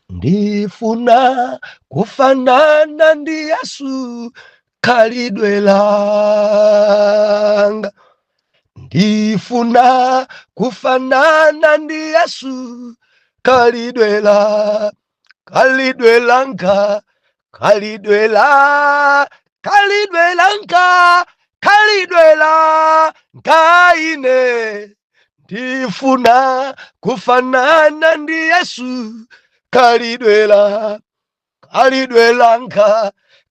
ndifuna kufanana ndi Yesu khalidwe langa. Ndifuna kufanana ndi Yesu khalidwe langa, khalidwe langa, khalidwe langa ine. Ndifuna kufanana ndi Yesu khalidwe langa,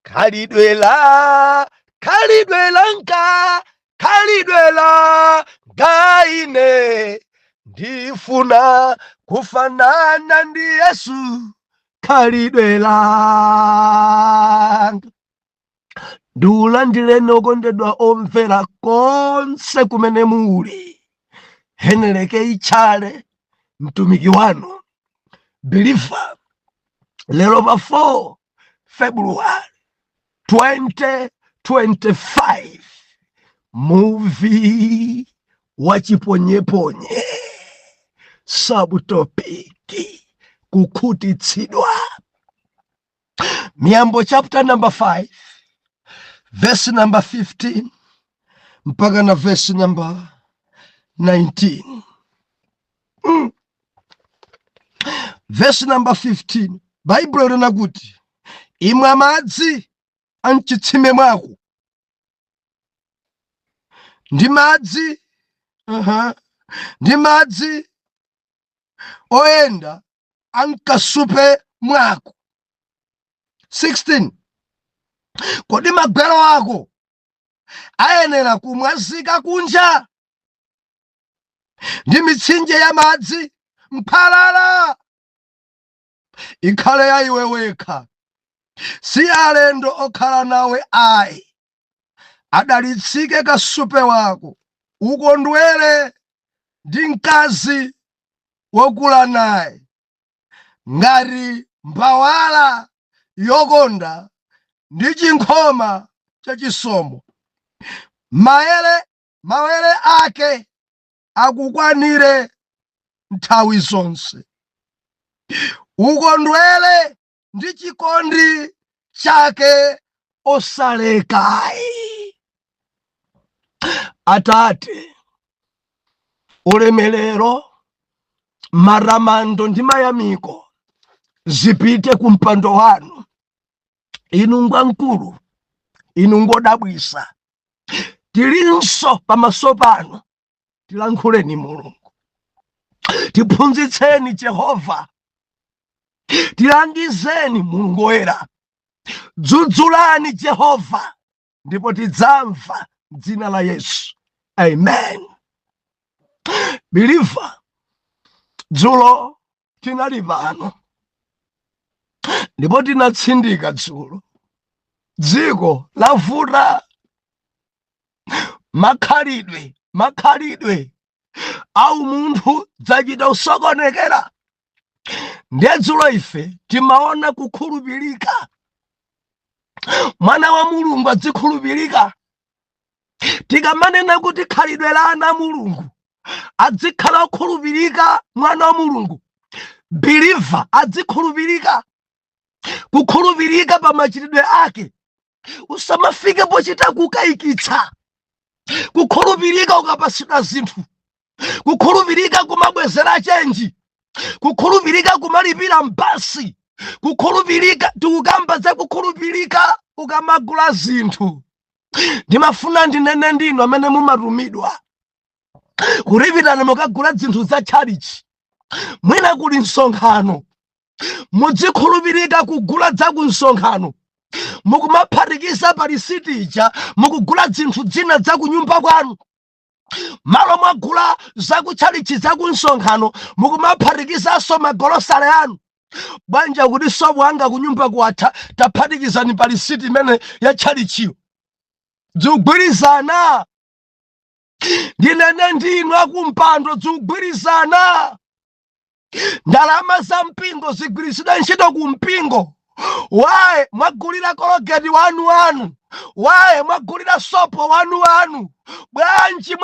khalidwe langa ine. Ndifuna kufanana ndi Yesu khalidwe langa. Ndiulandile okondedwa omvera konse kumene muli. Heneleke Ichale mtumiki wanu Believer. Lero pa 4 February 2025, movie wachiponyeponye, subtopic kukhutitsidwa. Miyambo chapter number 5 verse number 15 mpaka na verse number 19. Verse number 15, Bible ilina kuti, imwa madzi amchitsime mwako ndi madzi oyenda amkasupe mwako. 16, kodi magwero ako ayenera kumwazika kunja ndi mitsinje ya madzi mphalala ikhale ya iwe wekha, si alendo okhala nawe ayi. Adalitsike kasupe wako, ukondwere ndi mkazi wokula naye, ngati mbawala yokonda ndi chinkhoma chachisomo. Mawere ake akukwanire nthawi zonse. Ukondwere ndi chikondi chake osalekayi. Atate, ulemelero, maramando ndi mayamiko zipite kumpando wanu. Inu ngwankulu, inu ngodabwisa. Tilinso pamaso panu, tilankhuleni Mulungu. Tiphunzitseni Jehova. Tilangizeni Mulungu woyera. Dzudzulani Jehova, ndipo tidzamva m'dzina la Yesu. Amen. Believer, dzulo tinali pano ndipo tinatsindika dzulo. Dziko lavuta, makhalidwe au munthu dzachita usokonekera. Ndiye dzulo ife timaona kukhulupirika. Mwana wa Mulungu adzikhulupirika. Tikamanena kuti khalidwe la ana Mulungu adzikhala okhulupirika, mwana wa Mulungu believer adzikhulupirika. Kukhulupirika pa machitidwe ake, usamafike pochita kukayikitsa. Kukhulupirika ukapasidwa zinthu. Kukhulupirika kumabwezera chenji. Kukhulupirika kumalipira mbasi. Kukhulupirika tikukamba za kukhulupirika ukamagula zinthu. Ndimafuna ndinene ndinu amene mumatumidwa kulipirana mukagula zinthu za chalichi. Mwina kuli msonkhano, mudzikhulupirika kugula za ku msonkhano. Mukumaphatikiza pa risiti ija mukugula zinthu zina za ku nyumba kwanu. Malo mwagula za ku chalichi za ku msonkhano mukumaphatikizaso magolosale anu. Bwanja kuti sobo anga ku nyumba kwatha, taphatikizani pa risiti imene ya chalichiyo. Dzigwirizana. Ndinene ndinu akumpando, dzigwirizana. Ndalama za mpingo zigwirizidwa ntchito ku mpingo. Wae mwagulira kologeti wanu. Wae mwagulira sopo wanu. Bwanji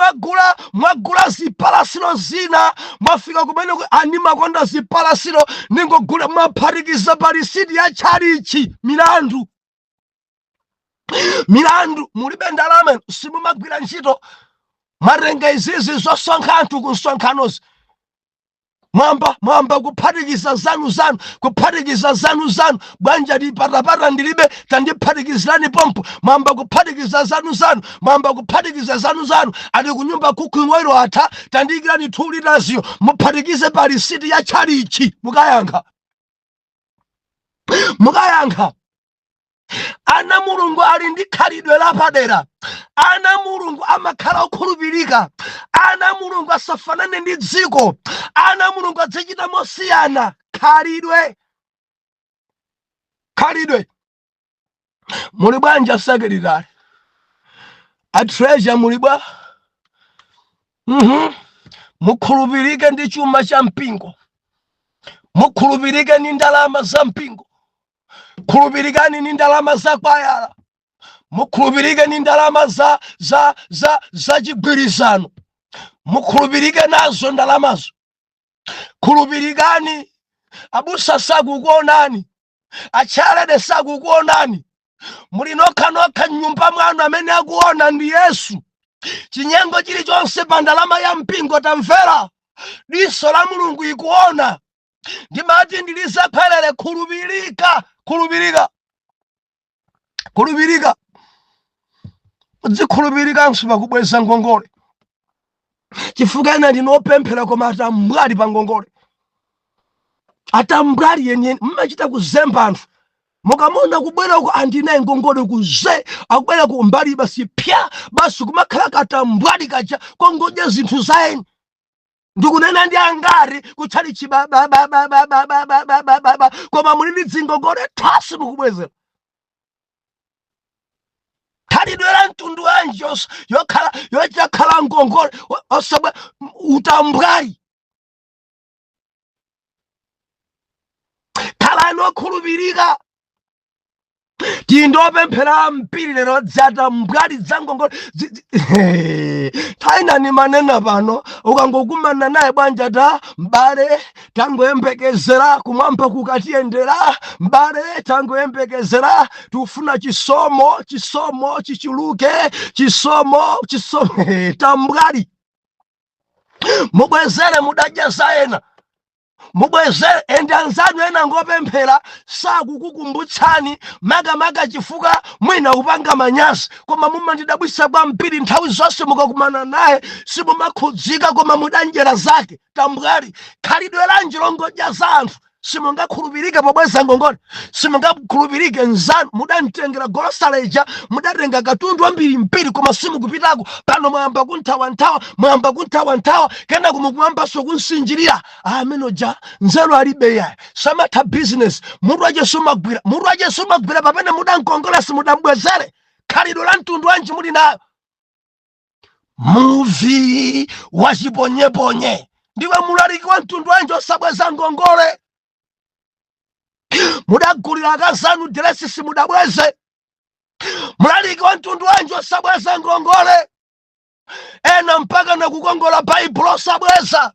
mwagula zipalasiro zina. Mwafika kumene animakonda zipalasiro ningogula mwaphatikiza palisiti ya chalichi. Milandu mulibe ndalama simumagwira ntchito. Marenga izizi zosonkha anthu ku nsonkhanozi. Mwamba kuphatikiza zanu kuphatikiza zanu bwanja lipatapata ndilibe tandiphatikizirani pompo. Mwamba kuphatikiza zanu mwamba kuphatikiza zanu ali kunyumba kukhwimwero atha tandiyikirani 2 liters muphatikize palisiti ya chalichi. Mukayankha ana Mulungu ali ndi khalidwe lapadera. Ana Mulungu amakhala okhulupirika. Ana Mulungu asafanane ndi dziko. Ana Mulungu adzichita mosiyana. Khalidwe muli bwanji asekretary a treasure muli bwa mukhulupirike ndi chuma cha mpingo. Mukhulupirike ni ndalama za mpingo. Khulupirikani ni ndalama za kwayala. Mukhulupirike ni ndalama za chigwirizano. Mukhulupirike nazo ndalamazo. Khulupirikani abusa sakukuonani. Achalede sakukuonani. Muli nokha nyumba mwanu amene akuona ndi Yesu. Chinyengo chilichonse pa ndalama ya mpingo tamvera. Diso la Mulungu ikuona. Ndimati ndilizaphelele khulupirika. Udzikhulupirika nsupa kubweza ngongole. Chifukwa ena ndinopemphera koma atambwali pa ngongole. Atambwali yenye mmachita kuzemba anthu. Mukamona kubwera ku andinaye ngongole kuze akubwera ku mbali basi pya basi kumakhala katambwali kacha kongoja zinthu zaeni. Ndikunena ndi angari kuchali chibaba koma muli ndi dzingongole thasi mukubwezera. Khalidwe mtundu wanji yochakhala ngongole osabwe utambwali. Khalani okhulupirika. Tindopemphera mpiri lero dzatambwali za ngongole. Taina ni manena pano ukangokumana naye bwanja ta mbale tangoyembekezera kumwamba kukatiyendera. Mbale tangoyembekezera tufuna chisomo chichuluke chisomo tambwali. Mubwezere mudadya zaena. Mubwezere ende anzanu ena ngopemphera sakukukumbutsani maga chifukwa mwina upanga manyazi koma mumandidabwisa kwa mpiri nthawi zonse mukakumana naye simumakhudzika koma mudanjera zake. Tambwali khalidwe lanji longodya za anthu. Simungakhulupirike pobweza ngongole. Simungakhulupirike nzanu mudamtengera golosaleja mudatenga katundu wambiri mpiri koma simukupitako pano mwamba kunthawa kena kumwambaso kunsinjirira amenoja nzeru alibe yaye samatha business mutu aje sumagwira pamene mudankongola simudambwezere. Khalidwe la mtundu wanji muli nayo. Muvi wachiponyeponye ndiwe mulaliki wa mtundu wanji osabweza ngongole. Mudagulira akazanu dresi simudabweze. Mulaliki wa mtundu wanji osabweza ngongole. Ena mpaka na kukongola Bible osabweza.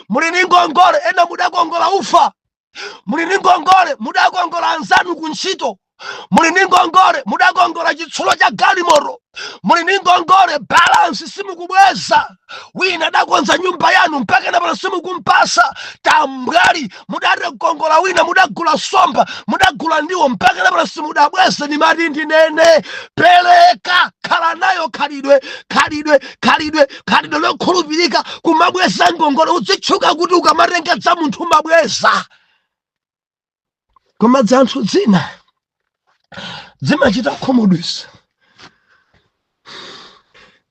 Muli ni ngongole ena mudakongola ufa. Muli ni ngongole mudakongola anzanu kuntchito. Muli ni ngongole mudakongola chitsulo cha galimoto. Muli ni ngongole balance simukubweza. Wina dakonza nyumba yanu mpaka na pano simukumpasa. Tambwali mudakongola wina mudagula somba mudagula ndiwo mpaka na pano simudabweza. Ni matindi nene peleka khala nayo khalidwe lokhulupirika kumabweza ngongole. Uzichuka kuti ukamatenga za munthu mabweza. Koma dzanthu dzina zimachita khomodwisa.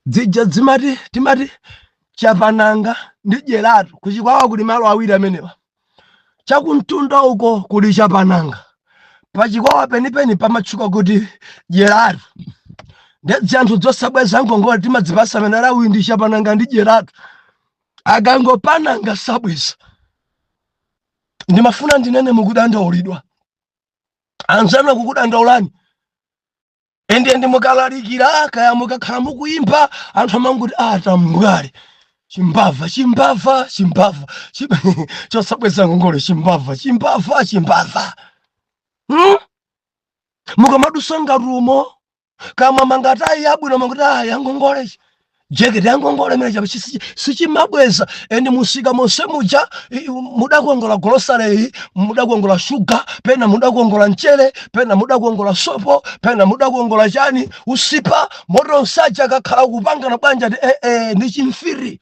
Dzija timati chapananga ndi Jeratu kuchikwawa kuli malo awiri amenewa. Chakumtunda uko kuli chapananga. Pachikwawa penipeni pamatchuka kuti Jeratu. Ndedzi anthu dzosabweza ngongole timadzipasa menera uyu ndi chapananga ndi Jeratu. Akangopananga sabweza. Ndimafuna ndinene mukudandaulidwa. anzana kukudandaulani ende mukalalikira kaya mukakhala mukuimba anthu amanguti atambwale chimbava chosabweza ngongole chimbava mukamadusa ngatumo kama mangatayi yabwino manguti yangongole jeketi yangongole mene chapa sichimabweza ende musika monse muja mudakuongola grocery mudakuongola sugar pena mudakuongola mchere pena mudakuongola sopo pena mudakuongola chani usipa moto nsaja kakhala kupangana bwanja ndi chimfiri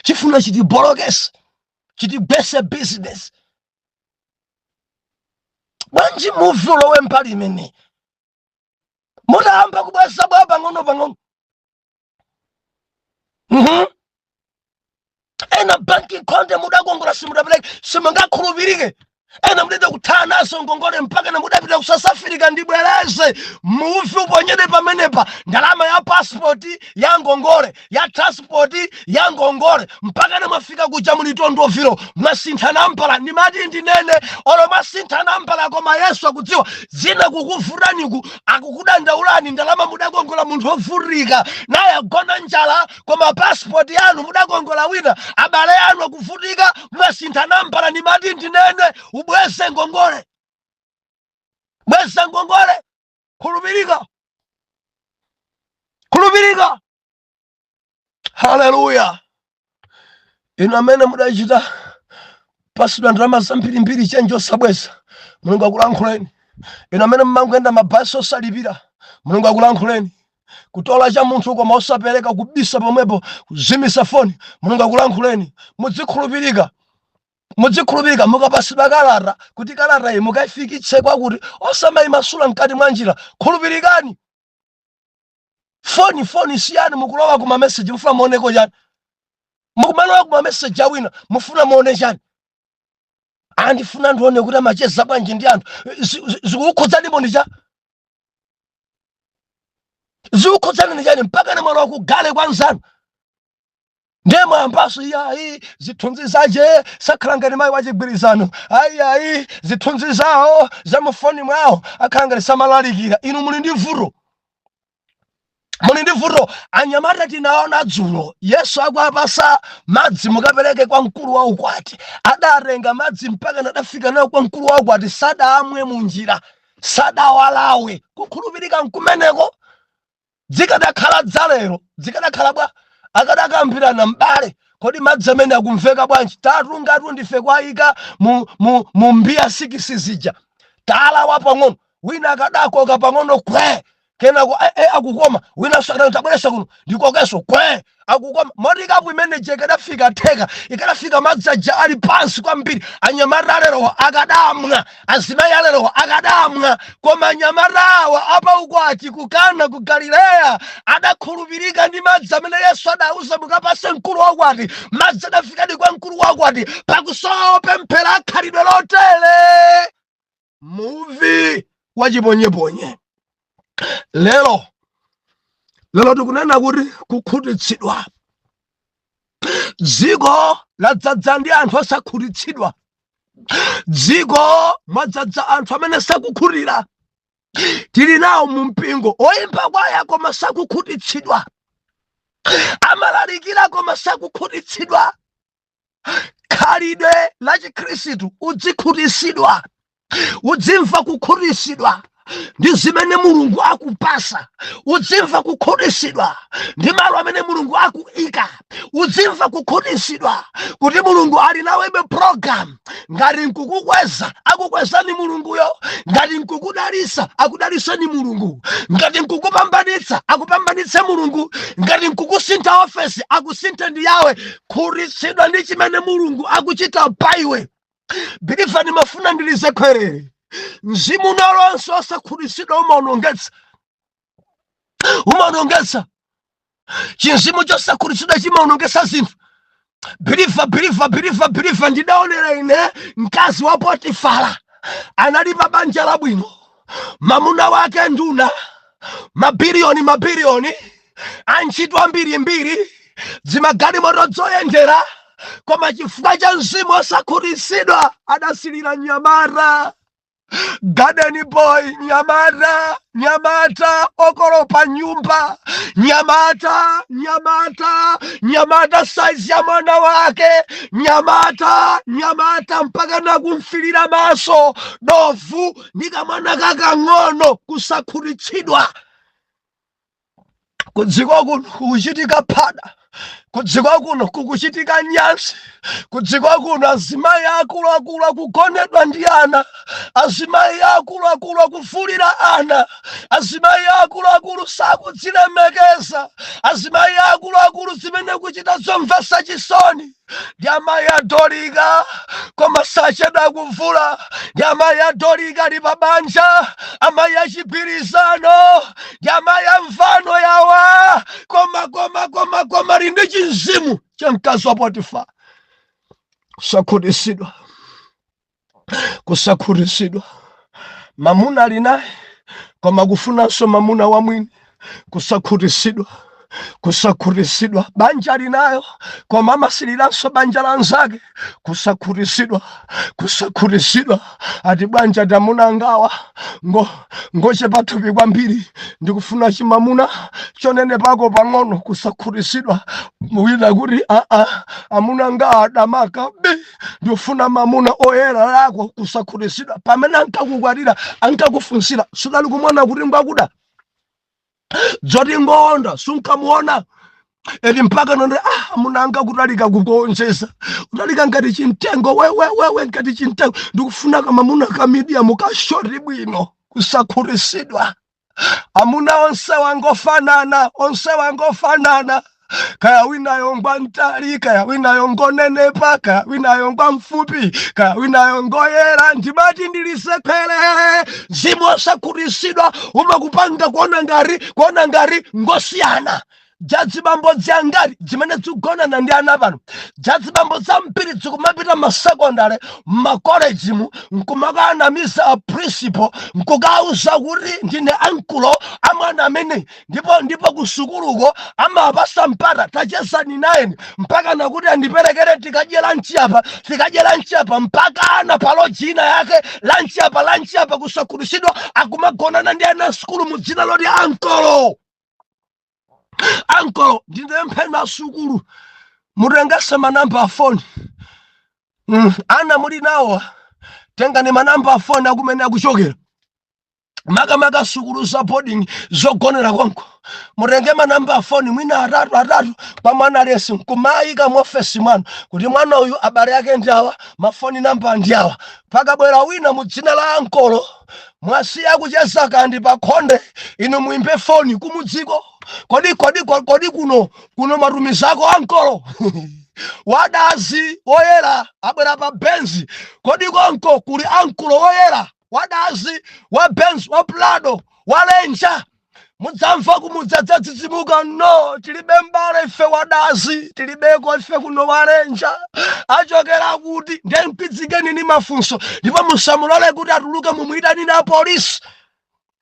chifuna chitibolokesa chitibese business bwanji muvulo wempali imene mutayamba kubweza bwa pang'ono ena banki konde mudakuongola simudapeleke simungakhulupirike ena mudede kuthana nazo ngongole mpaka na mudapita ku South Africa ndibwereze muvi uponyede pamenepa ndalama ya passport ya ngongole ya transport ya ngongole mpaka na mwafika kuja mulitondovilo mwasintha nambala nimati ndinene olo mwasintha nambala koma Yesu akudziwa zina kukuvuraniku akukudandaulani ndalama mudakuongola munthu ovurika naye agona njala koma passport yanu mudakuongola wina abale yanu akuvutika mwasintha nambala nimati ndinene ubweze ngongole bweza ngongole khulupirika haleluya inu amene mudachita pasidwa ndalama zambirimbiri chenje osabweza mulungu akulankhuleni inu amene mmanguyenda mabasi osalipira mulungu akulankhuleni kutola cha munthu koma osapereka kubisa pomwepo kuzimisa foni mulungu akulankhuleni mudzikhulupirika mukapasidwa kalata kuti kalata iyi mukaifikitse kwakuti osamayimasula mkati mwa njira khulupirikani foni siyani mukulowa kuma message mufuna muoneko chani mukumalowa kuma message awina mufuna muone chani andifuna ndione kuti amacheza bwanji ndi anthu zikukhudzani ndi cha zikukhudzani ndi chani mpaka ne mwalo wakugale kwa nzanu ndemo ambaso yayi zithunzi zaje sakhalangani mayi wachigwirizano ayi zithunzi zawo za mufoni mwawo akhalangani samalalikira inu muli ndi vuto anyamata tinaona dzulo Yesu akuapasa madzi mukapereke kwa mkulu wa ukwati adatenga madzi mpaka nadafika nayo kwa mkulu wa ukwati sadamwe munjira sadawalawe kukhulupirika nkumeneko zikadakhala dzalero zikadakhala bwa akadakambirana mbale kodi madzi amene akumveka bwanji tatu ngati ndife kwayika mu mbiya 6 zija talawa pang'ono wina akadakoka pang'ono kwe kenako akukoma wina tabweresa kuno ndikokeso kwe akukoma motikapu imene ikadafika theka ikadafika madzi aja ali pansi kwambiri anyamata alerowa akadamwa azimayi alerowa akadamwa koma anyamatawa apa ukwati kukana ku Galileya adakhulupirika ndi madzi amene Yesu adauza mukapase mkulu wakwati madzi adafikadi kwa mkulu wakwati pakusowa pemphera akhalidwe lotele muvi wachiponyeponye lero tikunena kuti kukhutitsidwa dziko ladzadza ndi anthu osakhutitsidwa dziko mwadzadza anthu amene sakukhutira tili nawo mu mpingo oyimba kwaya koma sakukhutitsidwa amalalikira koma sakukhutitsidwa khalidwe la Chikhristu udzikhutitsidwa udzimva kukhutitsidwa ndi zimene Mulungu akupasa udzimva kukhutitsidwa ndi malo amene Mulungu akuika udzimva kukhutitsidwa kuti Mulungu ali nawebe program ngati nkukukweza akukwezani Mulunguyo ngati nkukudalisa akudalisani Mulungu ngati nkukupambanitsa akupambanitse Mulungu ngati nkukusintha ofesi akusinthe ndi yawe khutitsidwa ndi chimene Mulungu akuchita paiwe bilifani mafuna ndilize khwerere mzimu nolonse osakhutitsidwa umaonongetsa chinzimu chosakhutitsidwa chimaonongetsa zinthu biliva ndidaonera ine mkazi wa Potifara anali pa banja labwino mamuna wake nduna mabiliyoni antchito ambirimbiri zimagalimoto zoyendera koma chifukwa cha mzimu osakhutitsidwa adasilira nyamara Garden boy, Nyamata, okoropa nyumba, Nyamata size ya mwana wake, Nyamata, mpaka na kumfilira maso, dovu, nika mwana kakang'ono, kusakhulitsidwa. Kudziko kuno kukuchitika phada, kudziko kuno kukuchitika nyansi, kudziko kuno azimayi akuluakulu akugonedwa ndi ana, azimayi akuluakulu akufulira ana, azimayi akuluakulu sakudzilemekeza, azimayi akuluakulu zimene kuchita zomvetsa chisoni. Ndi amayi adolika koma sachedwa kuvula, ndi amayi adolika ali pa banja, amayi achigwirizano, ndi amayi amvano yawa, koma lindi chinzimu cha mkazi wa Potifa. Kusakhutitsidwa. Mamuna ali naye koma kufunanso mamuna wa mwini. Kusakhutitsidwa. Banja linayo koma amasiriranso banja lanzake. Kusakhutitsidwa. Ati banja damuna ngawa ngoche pathupi kwambiri, ndikufuna chimamuna chonene pako pang'ono. Kusakhutitsidwa. Mwina kuti amuna ngawa damaka ndikufuna mamuna oyera lako. Kusakhutitsidwa. Pamene ankakukwatira ankakufunsira, sudali kumona kuti ngwakuda dzoti ngonda sunkamuona eti mpaka nonde munanga kutalika kukonzesa, kutalika ngati chintengo, wewe ngati chintengo, ndikufuna kamamuna kamidia mukashoti bwino. Kusakhutitsidwa. Amuna onse wangofanana, kaya winayo ngwa mtali, kaya winayo ngonenepa, kaya winayo ngwa mfupi, kaya winayo ngoyera. Ndimati ndilisephele mzimu wosakhutitsidwa umakupanga kuona ngari ngosiyana. Jadzibambo dzangari dzimene dzikugonana ndi ana pano, jadzibambo zambiri dzikumapita masekondari, makolejimu, nkumakanamiza a principal, nkukauza kuti ndine ankulo amwana amene, ndipo kusukuluko amapasa mpata tachesani naye mpaka nakuti andiperekere tikadye lanchi apa mpaka ana palo jina yake lanchi apa. Kusakhutitsidwa. Akumagonana ndi ana sukulu mu dzina loti ankolo ndine mpenda sukulu, mutengese manamba afoni. Ana muli nawo tengani manamba afoni akumene akuchokera. Makamaka sukulu za boarding zogonera konko, mutenge manamba afoni mwina atatu pa mwana lesi, nkumayika muofesi mwanu kuti mwana uyu abale yake ndiawa, mafoni namba ndiawa. Pakabwera wina mu dzina la ankolo, mwasiya kucheza kandi pa khonde, inu muimbe foni kumudziko. Kodi kuno matumizako ankolo wadazi oyera abwera pa benzi. Kodi konko kuli ankulo oyera wadazi wa benzi wa plado walenja. Mudzamva kumudzadzidzimuka, no tilibe mbale ife wadazi, tilibeko ife kuno walenja. Achokera kuti ndiye mpitsikeni ni mafunso, ndipo musamulole kuti atuluke mumuyitanire a polisi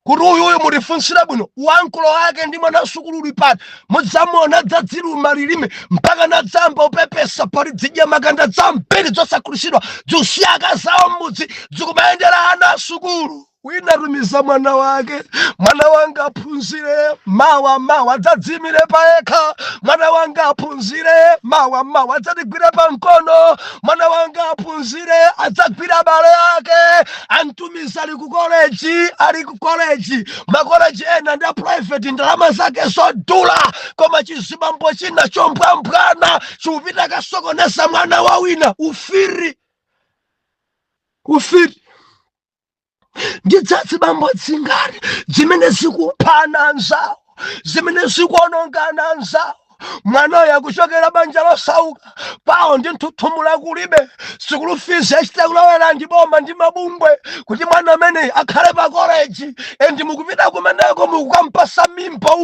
kuti uyu mutifunsira bwino. Wankulo wake ndi mwana sukulu ulipati, mudzamuona dzadziluma lilime mpaka nadzamba upepesa pali dzidya makanda dzambiri zosakhutitsidwa zusiyaka zawo m'mudzi dzikumayendera ana asukulu. Wina tumiza mwana wake, mwana wanga aphunzire mawa adzadzimire payekha, mwana wanga aphunzire mawa adzatigwire pa mkono, mwana wanga aphunzire adzagwira bale yake. Antumiza ali ku college, makoleji ena ndi private, ndalama zake zodula, koma chizibambo china chombwambwana chikupita kasokoneza mwana wa wina. Ufiri ndidzadzibambo dzingari zimene zikuphana anzawo, zimene zikuonongana anzawo. Mwana uyu akuchokera banja losauka, pawo ndi nthuthumula kulibe, sikulu fees yachita kulowera ndi boma ndi mabungwe kuti mwana amene akhale pa college, endi mukupita kumeneko mukukampasa mimba.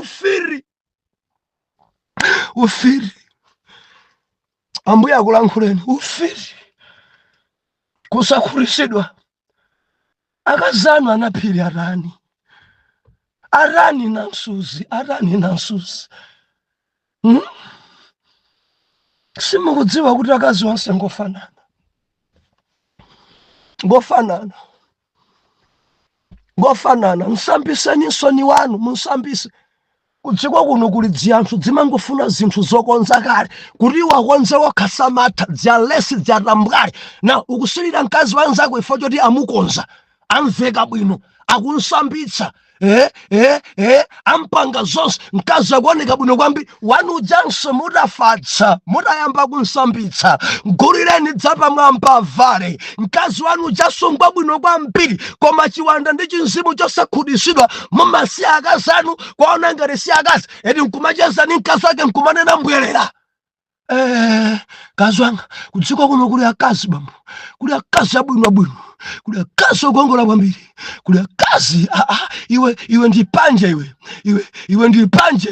Ufiri. Ambuye akulankhuleni. Ufiri. Kusakhutitsidwa. Akazanu anaphiri arani na nsuzi. Simukudziwa kuti akazi onse ngofanana. ngofanana msambiseni nsoni wanu munsambise. Kudziko kuno kuli dziyanthu dzimangofuna zinthu zokonza kale kuti wakonze wakhasamata dzalesi dzatambwale na ukusilira mkazi wanzako ifo choti amukonza amveka bwino akunsambitsa ampanga zonse mkazi akuoneka bwino kwambiri wanu ujanso mutafatsa mutayamba kunsambitsa mgulireni dzapamwamba avale mkazi wanu ujasungwa bwino kwambiri koma chiwanda ndi chinzimu chosakhutitsidwa mumasiya akazi anu kwaona ngati si akazi eti nkumachezani mkazi wake nkumanena mbwerera. Kazi wanga kudziko kuno kuli akazi bambo, kuli akazi abwinobwino, kuli akazi okongola kwambiri, kuli akazi iwe ndipanje iwe ndipanje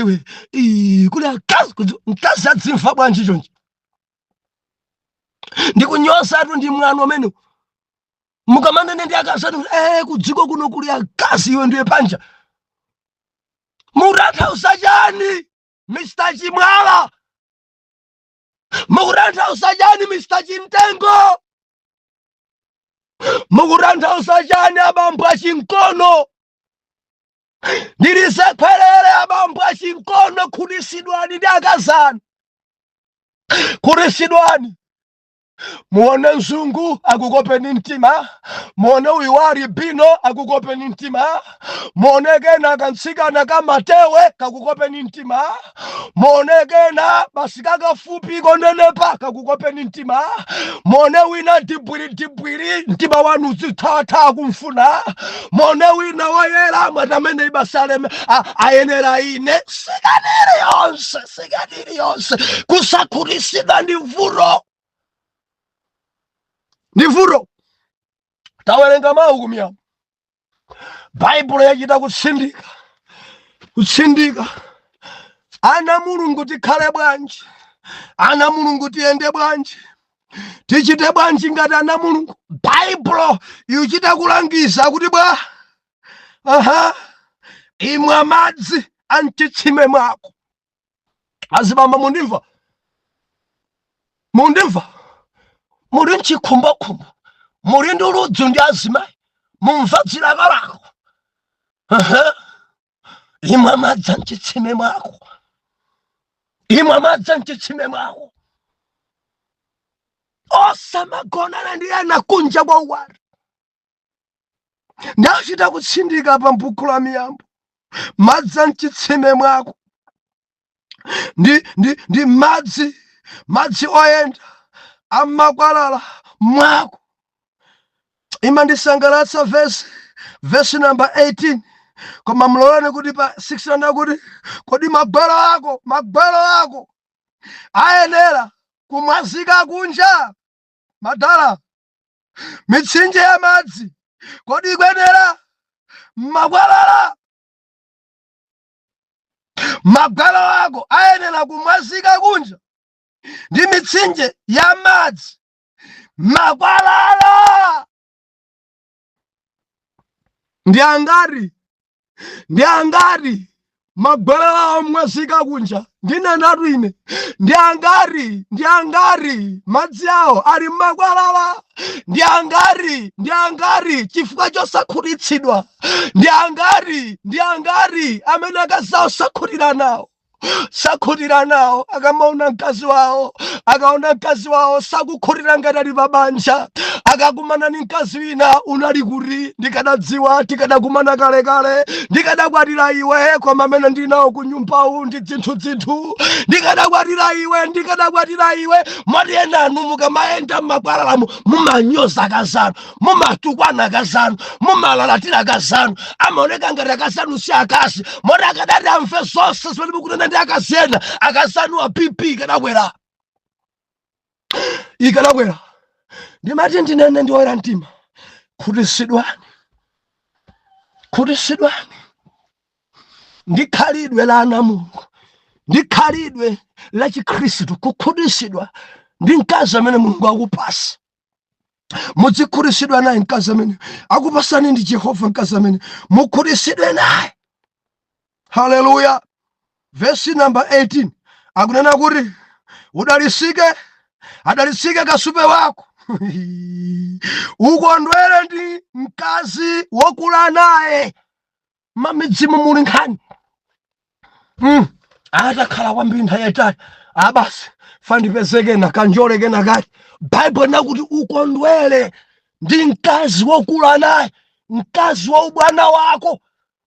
kuli akazi mkazi adzimva bwanji chonchi ndikunyoza atu ndi mwana umene mukamanene ndi akazi anu kudziko kuno kuli akazi iwe ndiye panja mutanthauza chani Mr. Chimwala? Mukutanthauza chani Mr. Chintengo? Mukutanthauza chani abambo achinkono? Ndilisekhwelere abambo achinkono khutisidwani ndi akazanu. Khutisidwani. Muone mzungu akukopeni mtima, muone uyiwari bino akukopeni mtima, muone kena kansikana kamatewe kakukopeni mtima, muone kena basika kafupi kondenepa kakukopeni mtima, muone wina dibwiri mtima wanu uzithatha kumfuna, muone wina wayera mwatamene ibasaleme ayenera ine sikaniri yonse kusakhutitsidwa ndi vuto. Nivuro tawerenga mawu kumya Bible yachita kutsindika ana mulungu tikhale bwanji, ana mulungu tiyende bwanji, tichite bwanji ngati ana mulungu. Bible yuchita kulangiza kuti bwa imwa madzi amchitsime mwako. Azibamba mundimva muri nchikhumbakhumba muri ndi ludzu ndi azimayi mumva dzilaka lako imwa madzi amchitsime mwako, imwa madzi amchitsime mwako. Osamagonana ndi ena kunja kwa uwari. Ndachita kutsindika pa m'buku la Miyambo madzi amchitsime mwako ndi madzi oyenda amakwalala mwako. Imandisangalatsa verse number 18 koma mloleni kuti pa 6 kuti kodi magwalo ako ayenera kumwazika kunja madala mitsinje ya madzi kodi ikwenera makwalala. Magwalo ako ayenera kumwazika kunja ndi mitsinje ya madzi makwalala. Ndi angari magwalala omwazika kunja ndinenatu ine ndi angari madzi awo ali makwalala. Ndi angari chifukwa chosakhutitsidwa. Ndi angari amene akasakhutira nawo akamaona mkazi wawo sakukhutira ngati ali pabanja, akakumana ndi mkazi wina unali kuti ndikadadziwa tikadakumana kalekale ndikadakwatira iwe koma amene ndinawo ku nyumbawu ndi dzinthu ndikadakwatira iwe moti enanu mukamayenda m'makwalalamu mumanyoza akazanu, mumatukwana akazanu, mumalalatira akazanu, amaoneka ngati akazanu si akazi moti akadati amve zonse zimene mukunena ndi akazi ena akazanu wa BP ikadakwera. Ndimati ndinene ndi oyera mtima khutisidwani ndi khalidwe la ana Mulungu, ndi khalidwe la Chikhristu, kukhutisidwa ndi mkazi amene Mulungu akupasa. Mudzikhutisidwa naye mkazi amene akupasani ndi Jehova, mkazi amene mukhutisidwe naye. Haleluya. Verse number 18 akunena kuti adalisike kasupe wako ukondwere ndi mkazi wokula naye. Mamidzimu muli nkhani atakhala kwambiri nthawi yayitali abasi fandipezeke na kanjole kena kati. Bible nakuti ukondwere ndi mkazi wokula naye, mkazi wa ubwana wako.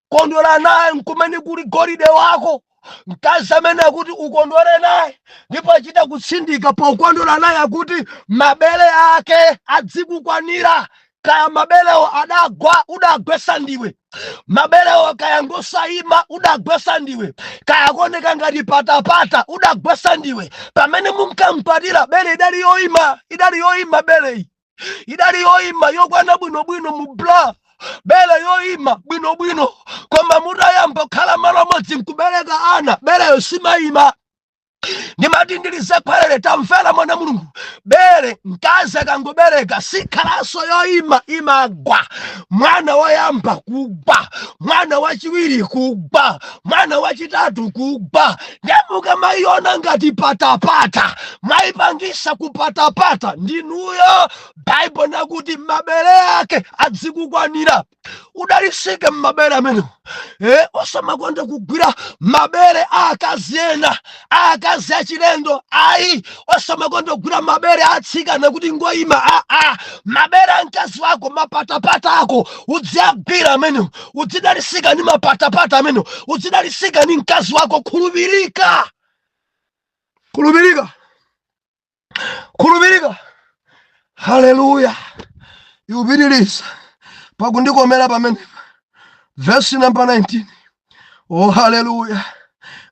Kondwera naye nkumene kuli golide wako. Mkazi amene akuti ukondwere naye ndipo achita kutsindika pa ukondwera naye akuti mabele ake adzikukwanira. Kaya mabelewo adagwa udagwesa ndiwe, mabelewo kaya ngosayima udagwesa ndiwe, kaya koneka ngati patapata udagwesa ndiwe. Pamene munkampatira bele idali yoyima beleyi idali yoyima yokwana bwinobwino mu bla bele yoyima bwinobwino. Koma mutayamba khala malo amodzi nkubereka ana beleyo simayima. Ndimati ndilizekhwelere tamvera mwana Mulungu. Bere mkazi akangobereka sikhalaso yoyima, imagwa. Mwana woyamba kugwa, mwana wachiwiri kugwa, mwana wachitatu kugwa. Ndemuka mayiona ngati patapata, mayipangisa kupatapata ndinuyo. Bible nakuti mabele yake adzikukwanira. Udalisike mmabele amene osamakonda kugwira mabele akazi ena, akazi achilendo. Ayi, osamakonda kugwira mabele atsikana kuti ngoyima. Mabele amkazi wako, mapatapata ako udziagwira amene, udzidalisika ni mapatapata amene, udzidalisika ni mkazi wako. Khulupirika, khulupirika, khulupirika. Haleluya. Yupitiriza pakundikomera pamene verse number 19. Oh haleluya.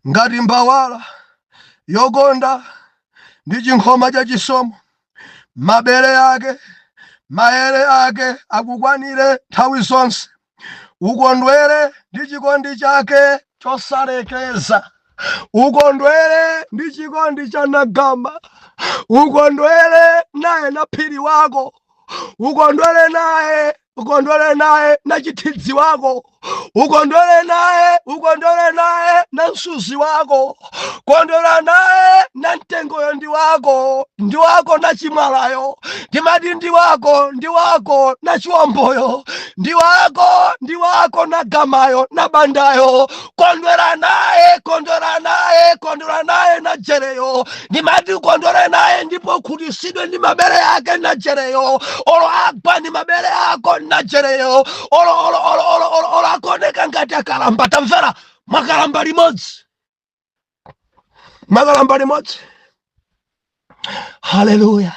Ngati mbawala yokonda ndi chinkhoma cha chisomo, mabele yake maere ake akukwanire nthawi zonse. Ukondwere ndi chikondi chake chosalekeza, ukondwere ndi chikondi cha nagamba, ukondwere naye na phiri wako, ukondwere naye na chithidzi wako, ukondwere naye na msuzi wako, kondwera naye na mtengoyo ndi wako na chimwalayo. Ndimati ndi wako na chiwomboyo, ndi wako na gamayo na bandayo. Kondwera naye na jereyo. Ndimati ukondwere naye ndipo khutisidwe ndi mabele yake na jereyo. Olo agwa ndi mabele yako na jereyo. Olo akoneka ngati akalamba. Tamvera, makalamba limodzi, makalamba limodzi. Haleluya.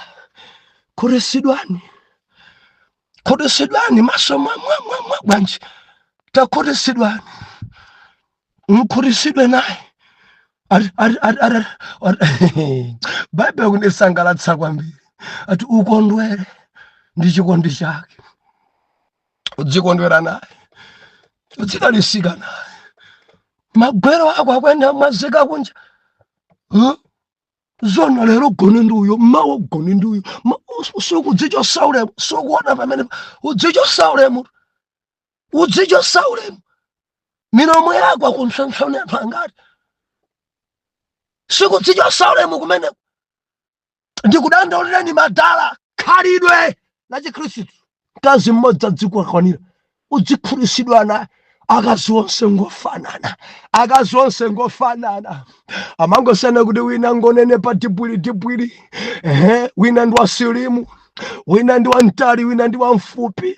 Khutisidwani maso mwa bwanji takhutisidwani, mkhutisidwe naye. Bible kundisangalatsa kwambiri ati ukondwere ndi chikondi chake, udzikondwera naye, udzidalisika naye. Magwero ako akwenda mwazika kunja. Zona lero gone nduyo, mawo gone nduyo. Usukudzicho saulemu, sukuona pamene udzicho saulemu. Milomo yako akumshanshaune anthu angati. Sikudzicho saulemu kumene. Ndikudandaulira ni madala khalidwe la Chikhristu. Mkazi mmodzi adzikukwanira, udzikhutisidwa naye. Akazi onse ngofanana, amangosiyana kuti wina ngonene pa tipwili, wina ndi wasilimu, wina ndi wamtali, wina ndi wamfupi.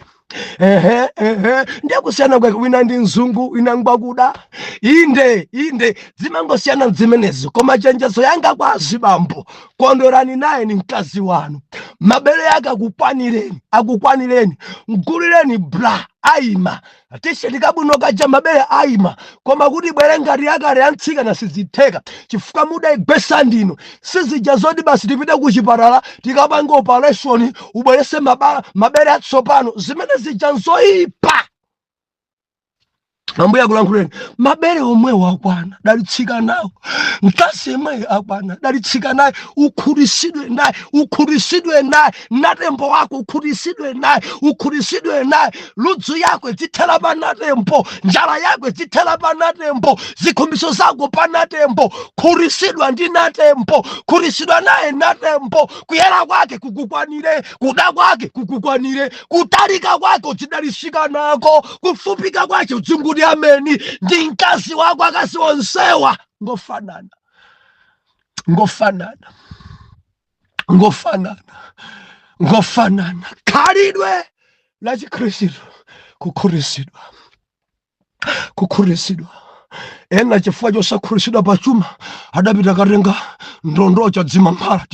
Ndiye kusiyana kwake, wina ndi mzungu, wina ngwakuda. Inde zimangosiyana zimenezi, koma chenjezo yanga kwa azibambo, kondwerani naye ni mkazi wanu. Mabele yake akukwanireni, mgulireni bra aima. Atishe likabuno kaja mabele aima, koma kuti bwere ngati yakale yantsika na sizitheka. Chifukwa muda igwesa ndino, sizija zoti basi tipite kuchipatala tikapanga operation ubwerese mabele atsopano. Zimene zija nzoyipa. Ambuye akulankhuleni mabere omwe wakwana dalitsika nawo, mkazi emwe akwana dalitsika naye, ukhulisidwe naye natembo wako ukhulisidwe naye, ludzu yako zithela panatembo, njala yako zithela panatembo, zikhumbiso zako panatembo, khulisidwa ndi natembo, khulisidwa naye natembo, kuyera kwake kukukwanire, kuda kwake kukukwanire, kutalika kwake uzidalitsika nako, kufupika kwake uzingudi ameni, ndi mkazi wako akazi onsewa ngofanana khalidwe la Chikhristu kukhulisidwa. Ena chifukwa chosakhulisidwa pachuma adapita katenga ndondocha dzimamala,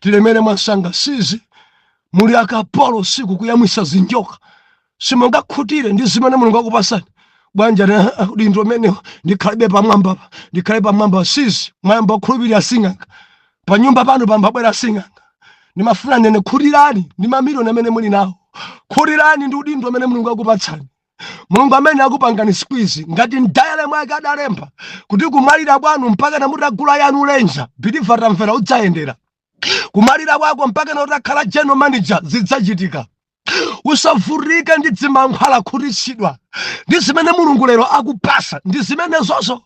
tilemere mwansanga sizi muli akapolo siku kuyamwisa zinjoka, simungakhutire ndi zimene Mulungu akupasani. Bwanja udindo mene ndikhalibe pamwamba sizi mwamba okhulupirira sing'anga pa nyumba pano pambabwera sing'anga. Ndimafuna nene khutirani ndi mamiliyoni amene muli nawo, khutirani ndi udindo amene Mulungu akupatsani. Mulungu amene akupangani squeeze ngati ndayale mwake adalemba kuti kumalira kwanu mpaka namutagula yanu lenja biliva tamvera udzayendera, kumalira kwako mpaka na utakhala general manager zidzachitika. Usavurike ndi dzimankhwala khulisidwa ndi zimene Mulungu lero akupasa, ndi zimene zozo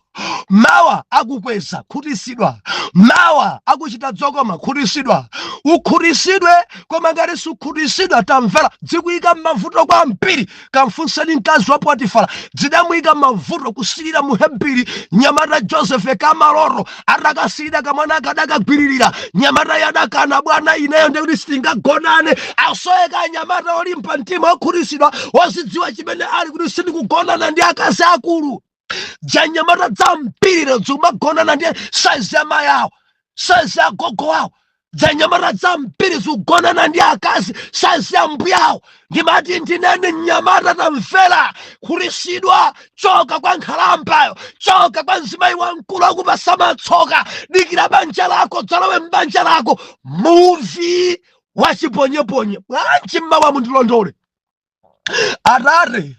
mawa akukweza khulisidwa, mawa akuchita dzokoma khulisidwa. Ukhulisidwe koma ngati sukhulisidwa tamvera dzikuyika m'mavuto kwa mpiri. Kamfunseni mkazi wa Potifara dzidamuyika m'mavuto kusilira mu Hebiri. Nyamata Joseph kamaloro atakasilira kamwana kadakagwiririra, nyamata yadakana bwana ineyo ndikuti sitingagonane. Asoyeka nyamata olimpa mtima okhulisidwa ozidziwa chimene ali kuti sindikugonana ndi akazi akulu. Janyamata za mpiriro zumagonana ndi saizi ya mayawo, saizi ya gogo wawo. Janyamata za mpiri zugonana ndi akazi saizi ya mbuyawo. Ndimati ndinene nyamata tamvera khulisidwa. Choka kwa nkhalambayo, choka kwa mzimayi wamkulu akupasa matsoka. Dikira banja lako, dzalowe mbanja lako. Muvi wachiponyeponye bwanji mmawa mundilondole. Atate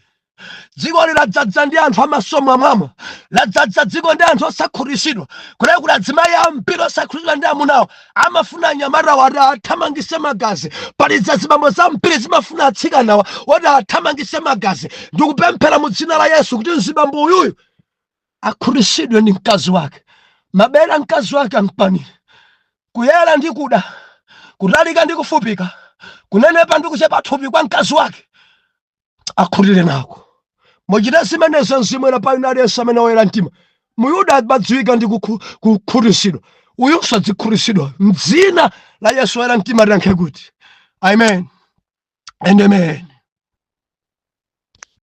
dziko lidadzadza ndi anthu amasomo amwamwa, ladzadza dziko ndi anthu osakhulisidwa. Kuleka kuti adzimayi ambiri osakhulisidwa ndi amunawo amafuna nyamata wati athamangise magazi. Pali zazibambo za mpiri zimafuna atsikanawa woti athamangise magazi. Ndikupemphera mu dzina la Yesu kuti mzibambo uyuyu akhulisidwe ndi mkazi wake, mabere mkazi wake ampanire, kuyera ndi kuda, kutalika ndi kufupika, kunenepa ndi kuchepa thupi kwa mkazi wake akhulire nako. Mochita zimenezo mzimwera pali aliyense amene oyera mtima. Muyuda adziwika ndi kukhulisidwa, uyu sadzikhulisidwa. M'dzina la Yesu oyera mtima tiyankhe kuti amen and amen.